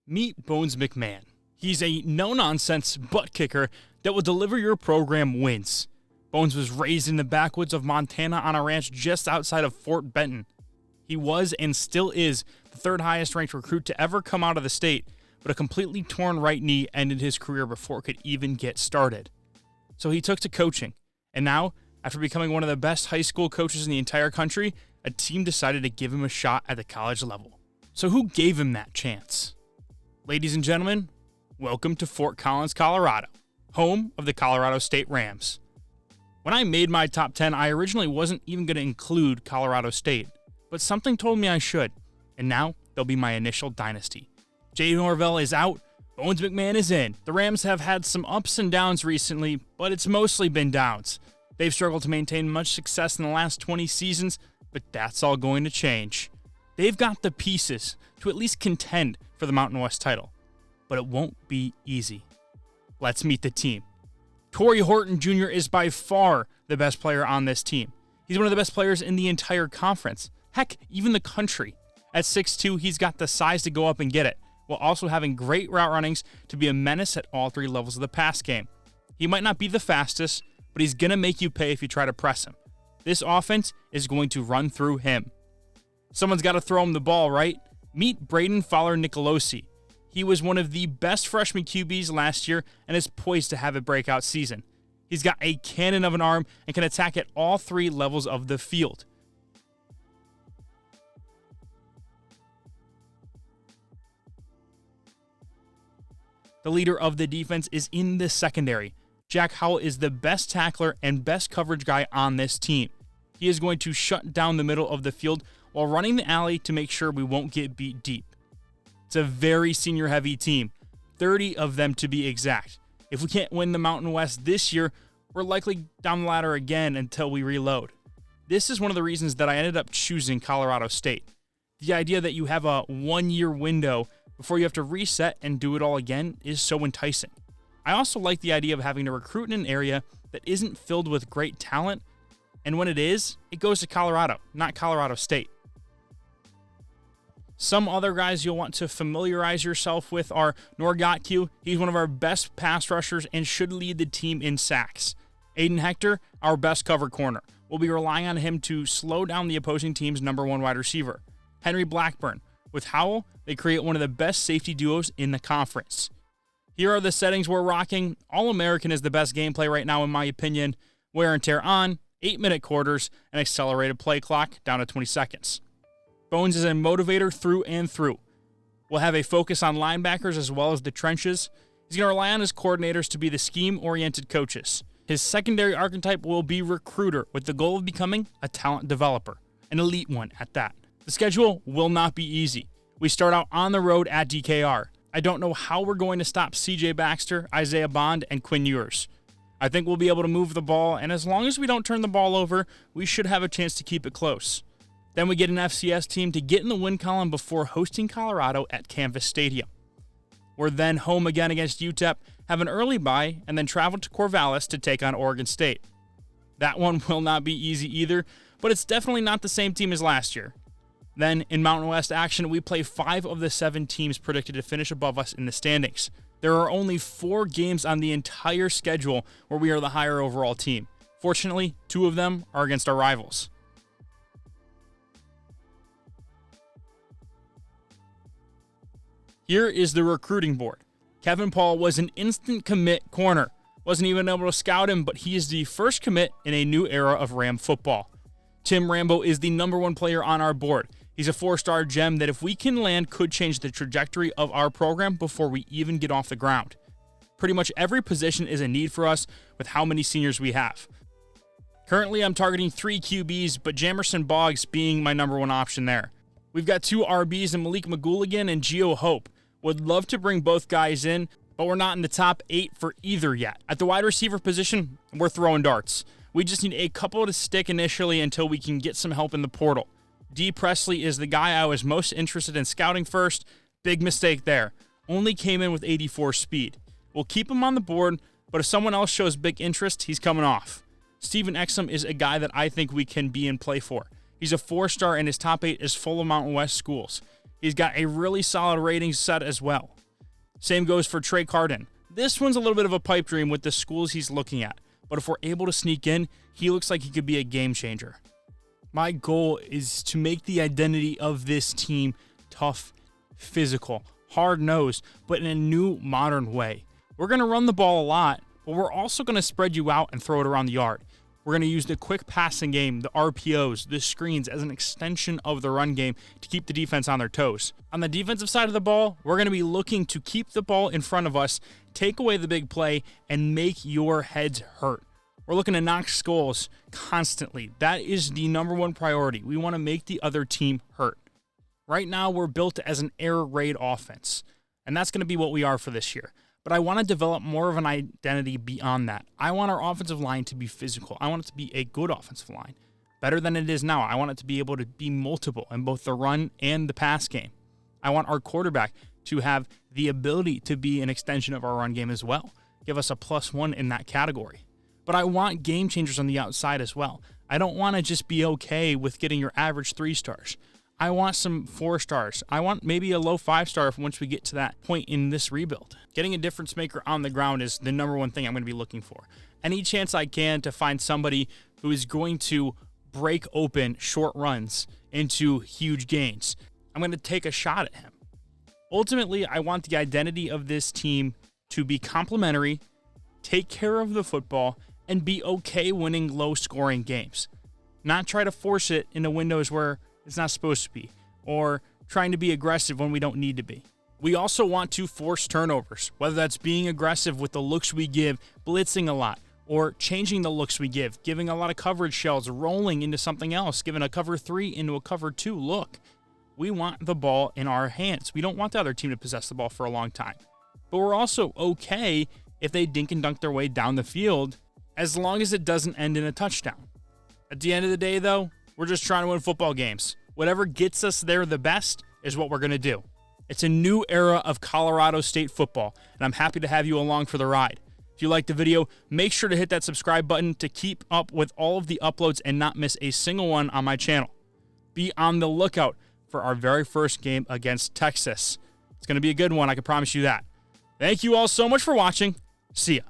Meet Bones McMann. He's a no-nonsense butt kicker that will deliver your program wins. Bones was raised in the backwoods of Montana on a ranch just outside of Fort Benton. He was and still is the third highest ranked recruit to ever come out of the state, but a completely torn right knee ended his career before it could even get started. So he took to coaching, and now, after becoming one of the best high school coaches in the entire country, a team decided to give him a shot at the college level. So who gave him that chance? Ladies and gentlemen, welcome to Fort Collins, Colorado, home of the Colorado State Rams. When I made my top 10, I originally wasn't even going to include Colorado State, but something told me I should, and now they'll be my initial dynasty. Jay Norvell is out, Bones McMann is in. The Rams have had some ups and downs recently, but it's mostly been downs. They've struggled to maintain much success in the last 20 seasons, but that's all going to change. They've got the pieces to at least contend for the Mountain West title, but it won't be easy. Let's meet the team. Torrey Horton Jr. is by far the best player on this team. He's one of the best players in the entire conference. Heck, even the country. At 6'2", he's got the size to go up and get it, while also having great route runnings to be a menace at all three levels of the pass game. He might not be the fastest, but he's going to make you pay if you try to press him. This offense is going to run through him. Someone's got to throw him the ball, right? Meet Braden Fowler-Nicolosi. He was one of the best freshman QBs last year and is poised to have a breakout season. He's got a cannon of an arm and can attack at all three levels of the field. The leader of the defense is in the secondary. Jack Howell is the best tackler and best coverage guy on this team. He is going to shut down the middle of the field while running the alley to make sure we won't get beat deep. It's a very senior-heavy team, 30 of them to be exact. If we can't win the Mountain West this year, we're likely down the ladder again until we reload. This is one of the reasons that I ended up choosing Colorado State. The idea that you have a one-year window before you have to reset and do it all again is so enticing. I also like the idea of having to recruit in an area that isn't filled with great talent, and when it is, it goes to Colorado, not Colorado State. Some other guys you'll want to familiarize yourself with are Norgotcu. He's one of our best pass rushers and should lead the team in sacks. Aiden Hector, our best cover corner. We'll be relying on him to slow down the opposing team's number one wide receiver. Henry Blackburn. With Howell, they create one of the best safety duos in the conference. Here are the settings we're rocking. All-American is the best gameplay right now, in my opinion. Wear and tear on, 8-minute quarters, and accelerated play clock down to 20 seconds. Bones is a motivator through and through. We'll have a focus on linebackers as well as the trenches. He's going to rely on his coordinators to be the scheme-oriented coaches. His secondary archetype will be recruiter with the goal of becoming a talent developer, an elite one at that. The schedule will not be easy. We start out on the road at DKR. I don't know how we're going to stop CJ Baxter, Isaiah Bond, and Quinn Ewers. I think we'll be able to move the ball, and as long as we don't turn the ball over, we should have a chance to keep it close. Then we get an FCS team to get in the win column before hosting Colorado at Canvas Stadium. We're then home again against UTEP, have an early bye, and then travel to Corvallis to take on Oregon State. That one will not be easy either, but it's definitely not the same team as last year. Then, in Mountain West action, we play 5 of the 7 teams predicted to finish above us in the standings. There are only 4 games on the entire schedule where we are the higher overall team. Fortunately, 2 of them are against our rivals. Here is the recruiting board. Kevin Paul was an instant commit corner. Wasn't even able to scout him, but he is the first commit in a new era of Ram football. Tim Rambo is the number 1 player on our board. He's a 4-star gem that if we can land could change the trajectory of our program before we even get off the ground. Pretty much every position is a need for us with how many seniors we have. Currently I'm targeting 3 QBs, but Jamerson Boggs being my number 1 option there. We've got 2 RBs in Malik McGooligan and Geo Hope. Would love to bring both guys in, but we're not in the top 8 for either yet. At the wide receiver position, we're throwing darts. We just need a couple to stick initially until we can get some help in the portal. D. Presley is the guy I was most interested in scouting first. Big mistake there. Only came in with 84 speed. We'll keep him on the board, but if someone else shows big interest, he's coming off. Steven Exum is a guy that I think we can be in play for. He's a 4-star and his top 8 is full of Mountain West schools. He's got a really solid rating set as well. Same goes for Trey Carden. This one's a little bit of a pipe dream with the schools he's looking at, but if we're able to sneak in, he looks like he could be a game changer. My goal is to make the identity of this team tough, physical, hard-nosed, but in a new, modern way. We're going to run the ball a lot, but we're also going to spread you out and throw it around the yard. We're going to use the quick passing game, the RPOs, the screens as an extension of the run game to keep the defense on their toes. On the defensive side of the ball, we're going to be looking to keep the ball in front of us, take away the big play, and make your heads hurt. We're looking to knock skulls constantly. That is the number one priority. We want to make the other team hurt. Right now, we're built as an air raid offense, and that's going to be what we are for this year. But I want to develop more of an identity beyond that. I want our offensive line to be physical. I want it to be a good offensive line, better than it is now. I want it to be able to be multiple in both the run and the pass game. I want our quarterback to have the ability to be an extension of our run game as well. Give us a +1 in that category. But I want game changers on the outside as well. I don't want to just be okay with getting your average 3 stars. I want some 4 stars. I want maybe a low 5-star once we get to that point in this rebuild. Getting a difference maker on the ground is the number one thing I'm going to be looking for. Any chance I can to find somebody who is going to break open short runs into huge gains, I'm going to take a shot at him. Ultimately, I want the identity of this team to be complementary, take care of the football, and be okay winning low-scoring games. Not try to force it into windows where it's not supposed to be, or trying to be aggressive when we don't need to be. We also want to force turnovers, whether that's being aggressive with the looks we give, blitzing a lot, or changing the looks we give, giving a lot of coverage shells, rolling into something else, giving a cover 3 into a cover 2 look. We want the ball in our hands. We don't want the other team to possess the ball for a long time. But we're also okay if they dink and dunk their way down the field, as long as it doesn't end in a touchdown. At the end of the day, though, we're just trying to win football games. Whatever gets us there the best is what we're going to do. It's a new era of Colorado State football, and I'm happy to have you along for the ride. If you liked the video, make sure to hit that subscribe button to keep up with all of the uploads and not miss a single one on my channel. Be on the lookout for our very first game against Texas. It's going to be a good one, I can promise you that. Thank you all so much for watching. See ya.